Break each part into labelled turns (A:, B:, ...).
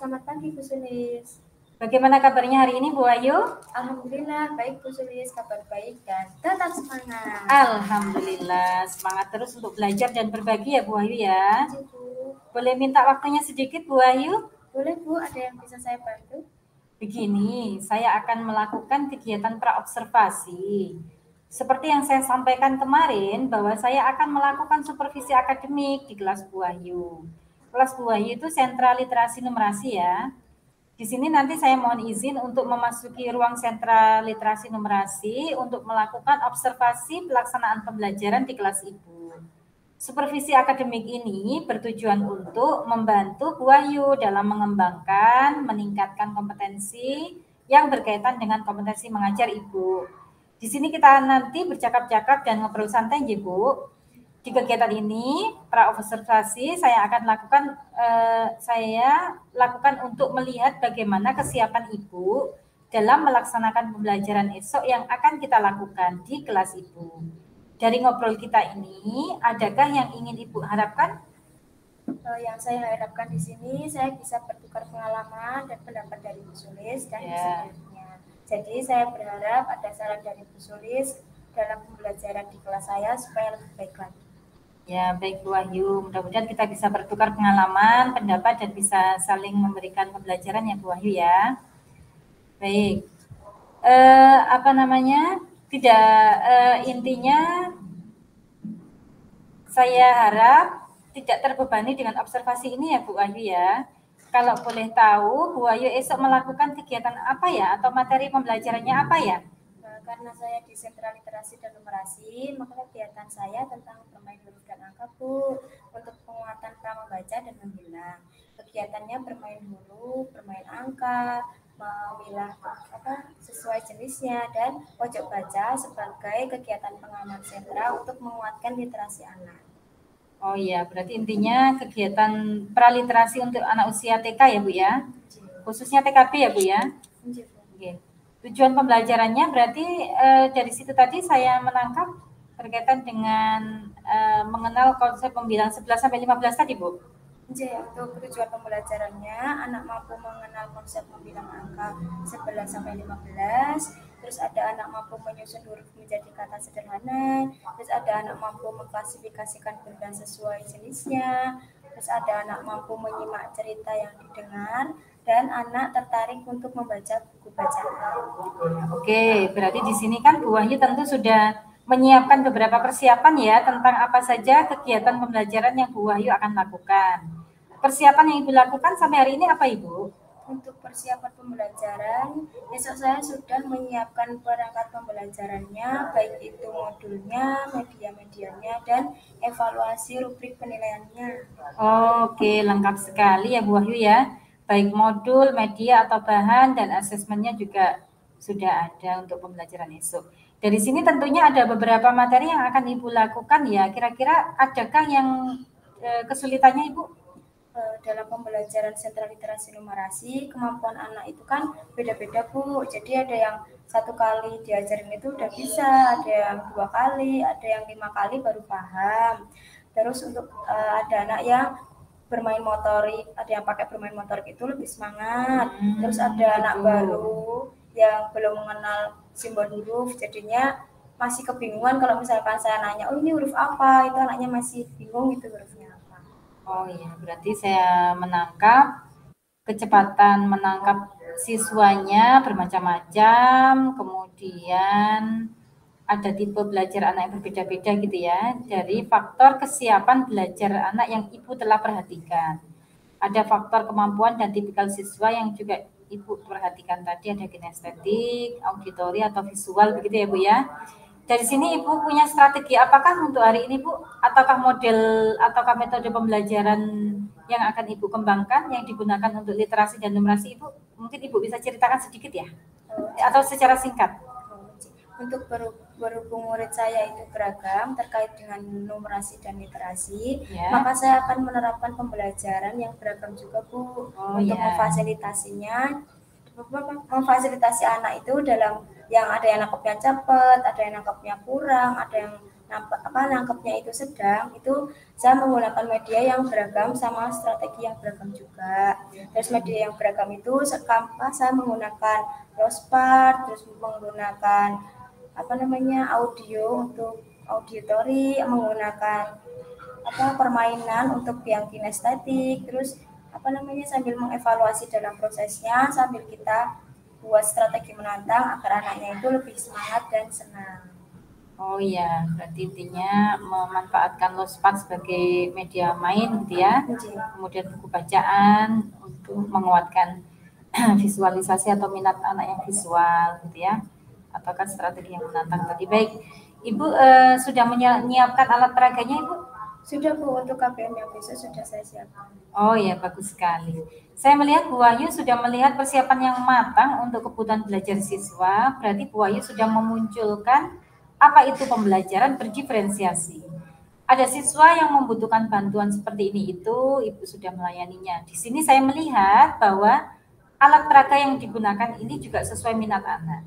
A: selamat pagi Bu Sulis.
B: Bagaimana kabarnya hari ini Bu Ayu?
A: Alhamdulillah baik Bu Sulis, kabar baik dan tetap semangat.
B: Alhamdulillah, semangat terus untuk belajar dan berbagi ya Bu Ayu ya.
A: Iya, Bu.
B: Boleh minta waktunya sedikit Bu Ayu?
A: Boleh Bu, ada yang bisa saya bantu?
B: Begini, saya akan melakukan kegiatan praobservasi. Seperti yang saya sampaikan kemarin, bahwa saya akan melakukan supervisi akademik di kelas Bu Ayu. Kelas Bu Ayu itu sentra literasi numerasi ya. Di sini nanti saya mohon izin untuk memasuki ruang sentra literasi numerasi untuk melakukan observasi pelaksanaan pembelajaran di kelas Ibu. Supervisi akademik ini bertujuan untuk membantu Bu Ayu dalam mengembangkan, meningkatkan kompetensi yang berkaitan dengan kompetensi mengajar Ibu. Di sini kita nanti bercakap-cakap dan ngobrol santai, Ibu. Di kegiatan ini, praobservasi saya akan lakukan untuk melihat bagaimana kesiapan Ibu dalam melaksanakan pembelajaran esok yang akan kita lakukan di kelas Ibu. Dari ngobrol kita ini, adakah yang ingin Ibu harapkan?
A: Yang saya harapkan di sini, saya bisa bertukar pengalaman dan pendapat dari Bu Sulis dan sebaliknya. Jadi saya berharap ada saran dari Bu Sulis dalam pembelajaran di kelas saya supaya lebih baik lagi.
B: Ya, baik Bu Wahyu. Mudah-mudahan kita bisa bertukar pengalaman, pendapat, dan bisa saling memberikan pembelajaran ya Bu Wahyu ya. Baik. Intinya saya harap tidak terbebani dengan observasi ini ya Bu Wahyu ya. Kalau boleh tahu, Bu Wahyu esok melakukan kegiatan apa ya? Atau materi pembelajarannya apa ya?
A: Karena saya di sentra literasi dan numerasi, maka kegiatan saya tentang bermain huruf dan angka Bu, untuk penguatan pramembaca dan membilang. Kegiatannya bermain huruf, bermain angka, memilah sesuai jenisnya, dan pojok baca sebagai kegiatan pengaman sentra untuk menguatkan literasi anak.
B: Oh iya, berarti intinya kegiatan praliterasi untuk anak usia TK ya Bu ya? Khususnya TKP ya Bu ya? Oke. Tujuan pembelajarannya berarti dari situ tadi saya menangkap berkaitan dengan mengenal konsep membilang 11 sampai 15 tadi Bu.
A: Untuk tujuan pembelajarannya, anak mampu mengenal konsep membilang angka 11 sampai 15, terus ada anak mampu menyusun huruf menjadi kata sederhana, terus ada anak mampu mengklasifikasikan benda sesuai jenisnya, terus ada anak mampu menyimak cerita yang didengar, dan anak tertarik untuk membaca buku bacaan.
B: Oke, berarti di sini kan Bu Wahyu tentu sudah menyiapkan beberapa persiapan ya tentang apa saja kegiatan pembelajaran yang Bu Wahyu akan lakukan. Persiapan yang Ibu lakukan sampai hari ini apa Ibu?
A: Untuk persiapan pembelajaran, besok saya sudah menyiapkan perangkat pembelajarannya, baik itu modulnya, media-medianya, dan evaluasi rubrik penilaiannya.
B: Oke, lengkap sekali ya Bu Wahyu ya. Baik modul, media atau bahan, dan asesmennya juga sudah ada untuk pembelajaran esok. Dari sini tentunya ada beberapa materi yang akan Ibu lakukan ya. Kira-kira adakah yang kesulitannya Ibu?
A: Dalam pembelajaran sentra literasi numerasi, kemampuan anak itu kan beda-beda Bu. Jadi ada yang 1 kali diajarin itu udah bisa, ada yang 2 kali, ada yang 5 kali baru paham. Terus untuk ada anak yang bermain motorik, ada yang pakai bermain motorik itu lebih semangat. Terus ada anak baru yang belum mengenal simbol huruf, jadinya masih kebingungan kalau misalkan saya nanya, oh ini huruf apa, itu anaknya masih bingung gitu hurufnya apa.
B: Oh iya, berarti saya menangkap kecepatan menangkap siswanya bermacam-macam, kemudian ada tipe belajar anak yang berbeda-beda gitu ya, dari faktor kesiapan belajar anak yang Ibu telah perhatikan. Ada faktor kemampuan dan tipikal siswa yang juga Ibu perhatikan tadi, ada kinestetik, auditori atau visual begitu ya Bu ya. Dari sini Ibu punya strategi apakah untuk hari ini Bu? Ataukah metode pembelajaran yang akan Ibu kembangkan yang digunakan untuk literasi dan numerasi Ibu? Mungkin Ibu bisa ceritakan sedikit ya? Atau secara singkat?
A: Untuk berhubung murid saya itu beragam terkait dengan numerasi dan literasi, maka saya akan menerapkan pembelajaran yang beragam juga Bu, untuk memfasilitasi anak itu dalam yang ada yang nangkepnya cepat, ada yang nangkepnya kurang, ada yang nangkepnya itu sedang, itu saya menggunakan media yang beragam sama strategi yang beragam juga. Terus media yang beragam itu saya menggunakan Lospat, terus menggunakan audio untuk auditory, menggunakan permainan untuk yang kinestetik, terus sambil mengevaluasi dalam prosesnya, sambil kita buat strategi menantang agar anaknya itu lebih semangat dan senang.
B: Oh iya, berarti intinya memanfaatkan Lospat sebagai media main gitu ya. Kemudian buku bacaan untuk menguatkan visualisasi atau minat anak yang visual gitu ya. Ataukah strategi yang menantang tadi. Baik, Ibu sudah menyiapkan alat peraganya, Ibu?
A: Sudah, Bu, untuk KBM yang besok sudah saya siapkan.
B: Oh ya, bagus sekali. Saya melihat Bu Wahyu sudah melihat persiapan yang matang untuk kebutuhan belajar siswa. Berarti Bu Wahyu sudah memunculkan apa itu pembelajaran berdiferensiasi. Ada siswa yang membutuhkan bantuan seperti ini itu, Ibu sudah melayaninya. Di sini saya melihat bahwa alat peraga yang digunakan ini juga sesuai minat anak.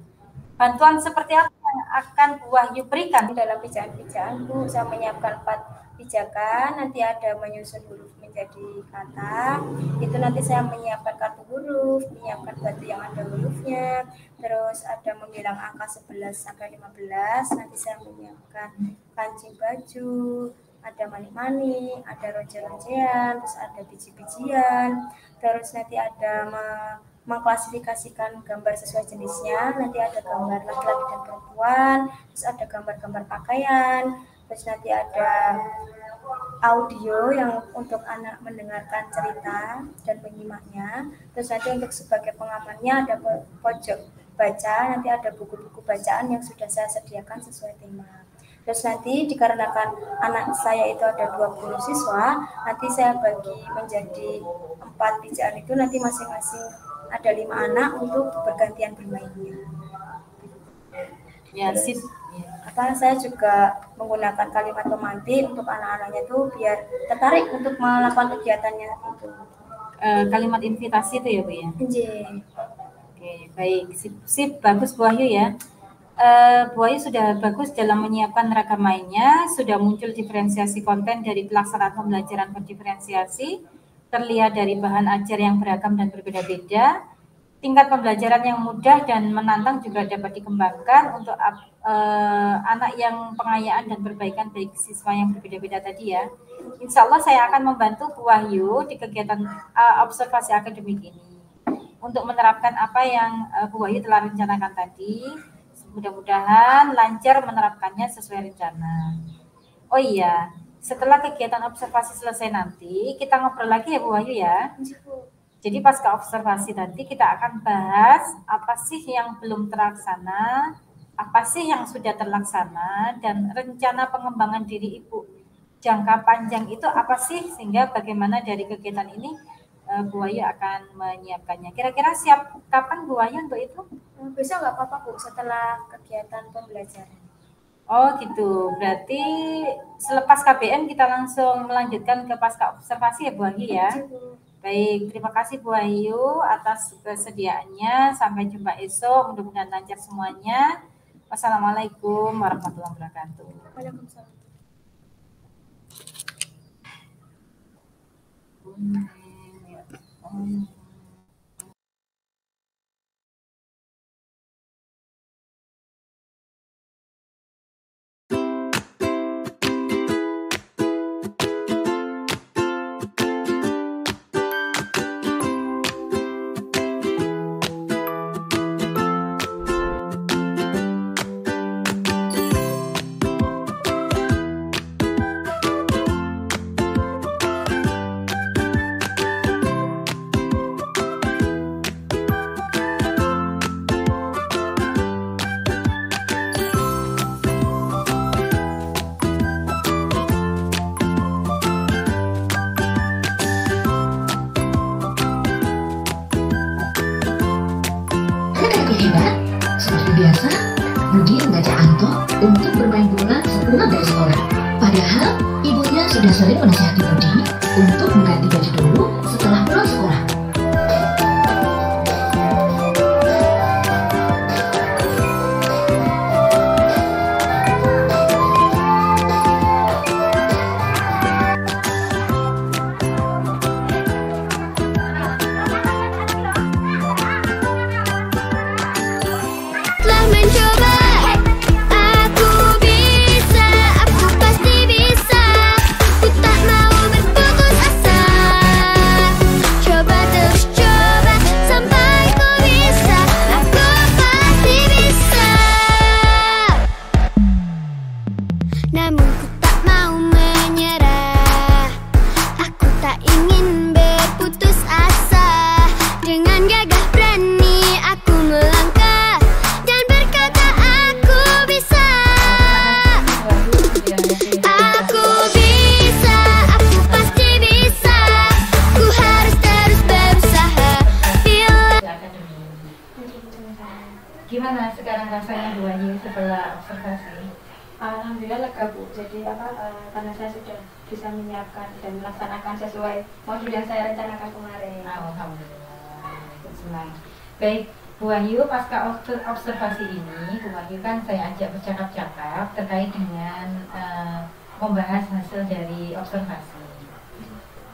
B: Bantuan seperti apa yang akan Bu Wahyu berikan?
A: Dalam pijakan-pijakan, Bu, saya menyiapkan 4 pijakan, nanti ada menyusun huruf menjadi kata, itu nanti saya menyiapkan kartu huruf, menyiapkan batu yang ada hurufnya, terus ada membilang angka 11 sampai 15, nanti saya menyiapkan kancing baju, ada manik-manik, ada ronce-roncean, terus ada biji-bijian, terus nanti ada mengklasifikasikan gambar sesuai jenisnya, nanti ada gambar laki-laki dan perempuan, terus ada gambar-gambar pakaian, terus nanti ada audio yang untuk anak mendengarkan cerita dan menyimaknya, terus nanti untuk sebagai pengamannya ada pojok baca, nanti ada buku-buku bacaan yang sudah saya sediakan sesuai tema. Terus nanti dikarenakan anak saya itu ada 20 siswa, nanti saya bagi menjadi 4 pijakan itu, nanti masing-masing ada 5 anak untuk bergantian bermainnya.
B: Ya,
A: sip. Saya juga menggunakan kalimat pemantik untuk anak-anaknya itu biar tertarik untuk melakukan kegiatannya itu.
B: Kalimat invitasi itu ya, Bu ya?
A: Iya.
B: Oke, baik. Sip, bagus Bu Wahyu ya. Bu Wahyu sudah bagus dalam menyiapkan ragam mainnya, sudah muncul diferensiasi konten dari pelaksanaan pembelajaran berdiferensiasi, terlihat dari bahan ajar yang beragam dan berbeda-beda. Tingkat pembelajaran yang mudah dan menantang juga dapat dikembangkan untuk anak yang pengayaan dan perbaikan baik siswa yang berbeda-beda tadi ya. Insya Allah saya akan membantu Bu Wahyu di kegiatan observasi akademik ini untuk menerapkan apa yang Bu Wahyu telah rencanakan tadi. Mudah-mudahan lancar menerapkannya sesuai rencana. Oh iya, setelah kegiatan observasi selesai nanti kita ngobrol lagi ya Bu Wahyu ya. Jadi pasca observasi nanti kita akan bahas apa sih yang belum terlaksana, apa sih yang sudah terlaksana, dan rencana pengembangan diri Ibu jangka panjang itu apa sih, sehingga bagaimana dari kegiatan ini Bu Wahyu akan menyiapkannya. Kira-kira siap kapan Bu Wahyu untuk itu?
A: Bisa nggak apa-apa Bu, setelah kegiatan pembelajaran.
B: Oh gitu, berarti selepas KBM kita langsung melanjutkan ke pasca observasi ya Bu Wahyu ya? Baik, terima kasih Bu Wahyu atas kesediaannya. Sampai jumpa esok, mudah-mudahan lancar semuanya. Wassalamualaikum warahmatullahi wabarakatuh.
A: Waalaikumsalam.
C: biasa, Budi mengajak Anto untuk bermain bola sepulang dari sekolah. Padahal ibunya sudah sering menasihati Budi untuk mengganti baju dulu setelah pulang sekolah.
B: observasi?
A: Alhamdulillah lega Bu. Jadi karena saya sudah bisa menyiapkan dan melaksanakan sesuai modul yang saya rencanakan kemarin.
B: Alhamdulillah, senang. Baik, Bu Wahyu, pasca observasi ini, Bu Wahyu kan saya ajak bercakap-cakap terkait dengan membahas hasil dari observasi.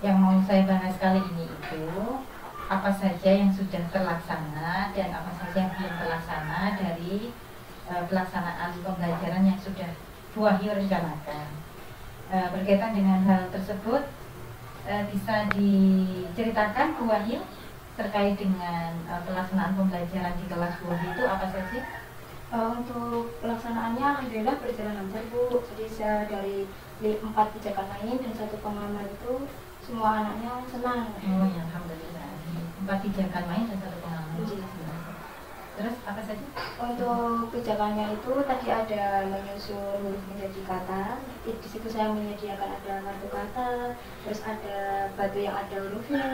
B: Yang mau saya bahas kali ini itu apa saja yang sudah terlaksana dan apa saja yang belum terlaksana dari pelaksanaan pembelajaran yang sudah Bu Wahyu rencanakan. Berkaitan dengan hal tersebut, bisa diceritakan Bu Wahyu terkait dengan pelaksanaan pembelajaran di kelas Bu Wahyu itu apa saja?
A: Untuk pelaksanaannya alhamdulillah berjalan lancar Bu. Jadi saya dari 4 pijakan main dan 1 pengalaman itu semua anaknya senang.
B: Oh ya, alhamdulillah. 4 pijakan main dan 1 pengalaman. Terus apa saja?
A: Untuk pijakannya itu tadi ada menyusun huruf menjadi kata. Di situ saya menyediakan ada kartu kata, terus ada batu yang ada hurufnya,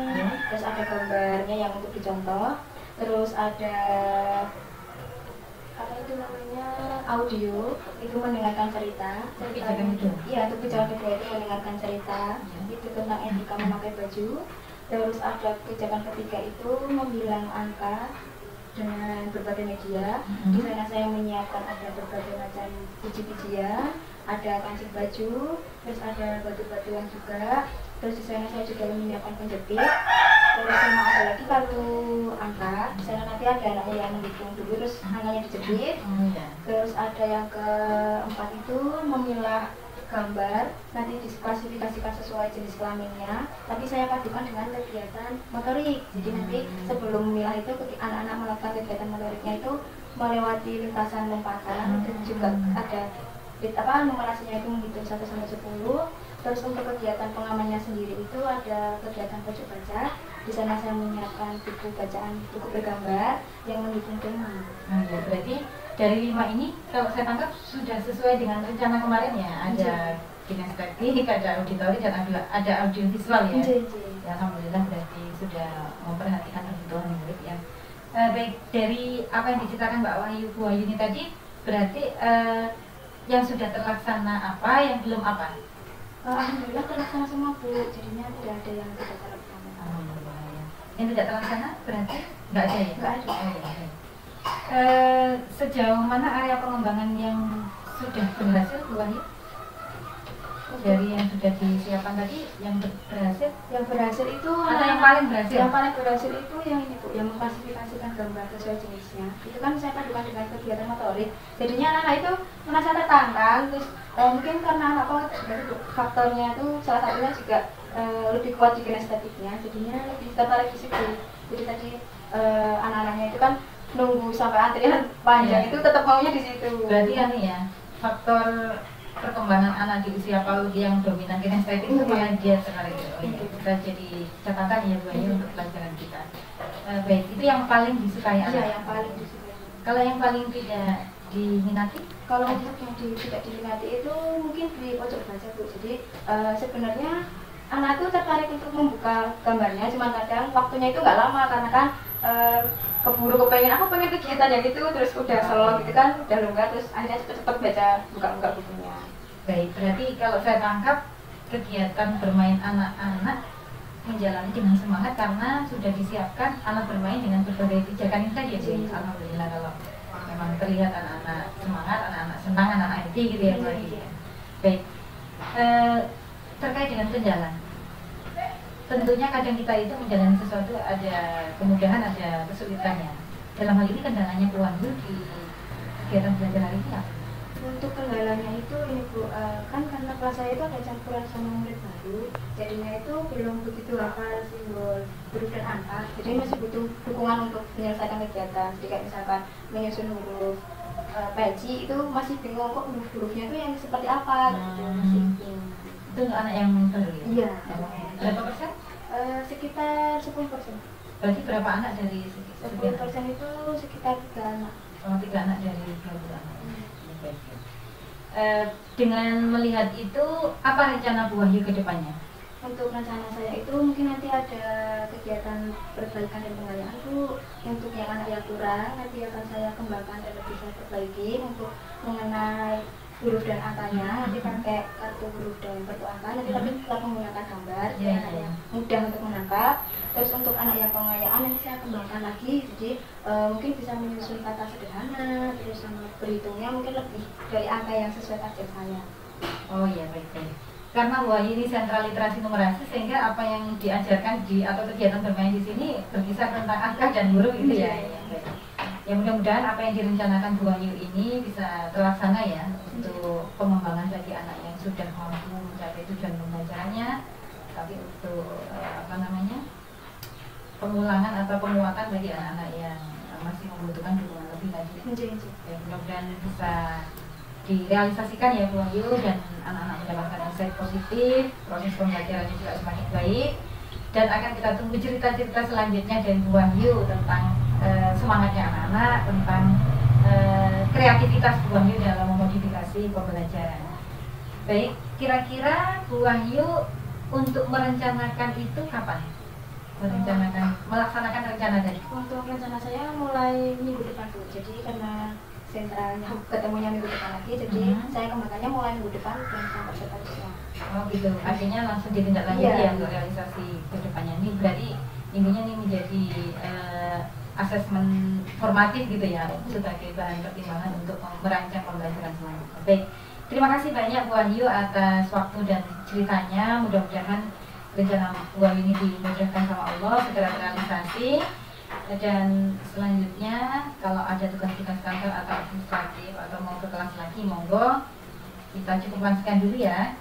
A: terus ada gambarnya yang untuk dicontoh, terus ada apa itu namanya audio itu mendengarkan cerita. Iya, untuk pijakan kedua itu mendengarkan cerita. Itu tentang etika memakai baju. Terus ada pijakan ketiga itu membilang angka dengan berbagai media. Di sana saya menyiapkan ada berbagai macam biji-bijian, ada kancing baju, terus ada batu-batuan juga. Terus di sana saya juga menyiapkan penjepit. Terus sama ada lagi kartu angka. Di sana nanti ada anaknya yang menghitung dulu, terus angkanya dijepit. Terus ada yang keempat itu memilah gambar, nanti diklasifikasikan sesuai jenis kelaminnya, tapi saya padukan dengan kegiatan motorik. Jadi nanti sebelum memilah itu anak-anak melakukan kegiatan motoriknya itu melewati lintasan lompatan, dan juga ada numerasinya itu menghitung 1 sampai 10. Terus untuk kegiatan pengamannya sendiri itu ada kegiatan pojok baca. Di sana saya menyiapkan buku bacaan, buku bergambar yang menghitung tema.
B: Ya, berarti dari 5 ini kalau saya tangkap sudah sesuai dengan rencana kemarin ya. Ada kinestetik, ada auditori, dan ada audio visual ya. Ya, alhamdulillah berarti sudah memperhatikan kebutuhan murid ya. Baik, dari apa yang diceritakan Mbak Wahyu, Bu Wahyu ini tadi, berarti yang sudah terlaksana apa, yang belum apa?
A: Alhamdulillah terlaksana semua Bu, jadinya tidak ada yang tidak terlaksana.
B: Alhamdulillah ya. Yang tidak terlaksana berarti nggak ada ya?
A: Nggak ada.
B: Oh, ya. Sejauh mana area pengembangan yang sudah berhasil Bu Wahyu? Dari yang sudah disiapkan tadi, yang berhasil?
A: Yang berhasil itu
B: atau yang paling berhasil?
A: Yang paling berhasil itu yang ini Bu, yang mengklasifikasikan gambar sesuai jenisnya. Itu kan saya padukan dengan kegiatan motorik. Jadinya anak-anak itu merasa tertantang. Terus mungkin karena faktornya itu salah satunya juga lebih kuat di kinestetiknya, jadinya lebih tertarik di situ. Jadi tadi anak-anaknya itu kan nunggu sampai antrian panjang itu tetap maunya di situ.
B: Berarti ya faktor perkembangan anak di usia PAUD yang dominan kinestetik itu malah dia sekali. Oh iya, kita jadi catatan ya Bu Ayu untuk pelajaran kita. Baik, itu yang paling disukai anak.
A: Iya, yang paling disukai.
B: Kalau yang paling tidak diminati?
A: Kalau untuk yang tidak diminati itu mungkin di pojok baca Bu. Jadi sebenarnya anak itu tertarik untuk membuka gambarnya, cuma kadang waktunya itu nggak lama karena kan keburu kepengen, aku pengen kegiatan yang itu, terus udah slow gitu kan, udah longgar, terus akhirnya cepet-cepet baca, buka-buka bukunya.
B: Baik, berarti kalau saya tangkap kegiatan bermain anak-anak menjalani dengan semangat karena sudah disiapkan alat bermain dengan berbagai pijakan ini tadi ya Bu. Alhamdulillah kalau memang terlihat anak-anak semangat, anak-anak senang, anak-anak happy gitu ya Bu. Baik, terkait dengan penjalan, tentunya kadang kita itu menjalani sesuatu ada kemudahan, ada kesulitannya. Dalam hal ini kendalanya Bu Wahyu di kegiatan belajar hari ini apa?
A: Untuk kendalanya itu ini Bu, kan karena kelas saya itu ada campuran sama murid baru, jadinya itu belum begitu hafal simbol huruf dan angka, jadi masih butuh dukungan untuk menyelesaikan kegiatan. Jadi kayak misalkan menyusun huruf peci itu masih bingung kok huruf-hurufnya itu yang seperti apa gitu. Masih bingung.
B: Itu untuk anak yang baru ya?
A: Iya.
B: Berapa persen?
A: Sekitar 10%.
B: Berarti berapa anak dari
A: 10% itu sekitar 3 anak.
B: Oh, 3 anak dari 20 anak. Dengan melihat itu, apa rencana Bu Wahyu ke depannya?
A: Untuk rencana saya itu mungkin nanti ada kegiatan perbaikan dan pengayaan Bu. Untuk yang anak yang kurang nanti akan saya kembangkan dan lebih saya perbaiki untuk mengenai huruf dan angkanya, nanti pakai kartu huruf dan kartu angka, nanti tapi tetap menggunakan gambar supaya anak yang mudah untuk menangkap. Terus untuk anak yang pengayaan nanti saya kembangkan lagi, jadi mungkin bisa menyusun kata sederhana, terus sama berhitungnya mungkin lebih dari angka yang sesuai target saya.
B: Oh iya, baik-baik. Karena ini sentra literasi numerasi, sehingga apa yang diajarkan atau kegiatan bermain di sini berkisar tentang angka dan huruf itu ya. Ya mudah-mudahan apa yang direncanakan Bu Wahyu ini bisa terlaksana ya untuk pengembangan bagi anak yang sudah mampu mencapai tujuan pembelajarannya, tapi untuk pengulangan atau penguatan bagi anak-anak yang masih membutuhkan dukungan lebih lagi. Ya, mudah-mudahan bisa direalisasikan ya Bu Wahyu, dan anak-anak mendapatkan insight positif, proses pembelajarannya juga semakin baik, dan akan kita tunggu cerita-cerita selanjutnya dari Bu Wahyu tentang semangatnya anak-anak, tentang kreativitas Bu Wahyu dalam memodifikasi pembelajaran. Baik, kira-kira Bu Wahyu untuk merencanakan itu kapan? Melaksanakan rencana tadi?
A: Untuk rencana saya mulai minggu depan Bu, jadi karena sentranya ketemunya minggu depan lagi, jadi saya kembangkannya mulai minggu depan dan sampai seterusnya.
B: Oh gitu, artinya langsung ditindaklanjuti ya untuk realisasi ke depannya. Ini berarti intinya ini menjadi asesmen formatif gitu ya, sebagai bahan pertimbangan untuk merancang pembelajaran selanjutnya. Baik, terima kasih banyak Bu Wahyu atas waktu dan ceritanya. Mudah-mudahan rencana Bu Wahyu ini dimudahkan sama Allah, segera terrealisasi. Dan selanjutnya kalau ada tugas-tugas kantor atau administratif atau mau ke kelas lagi, monggo kita cukupkan sekian dulu ya.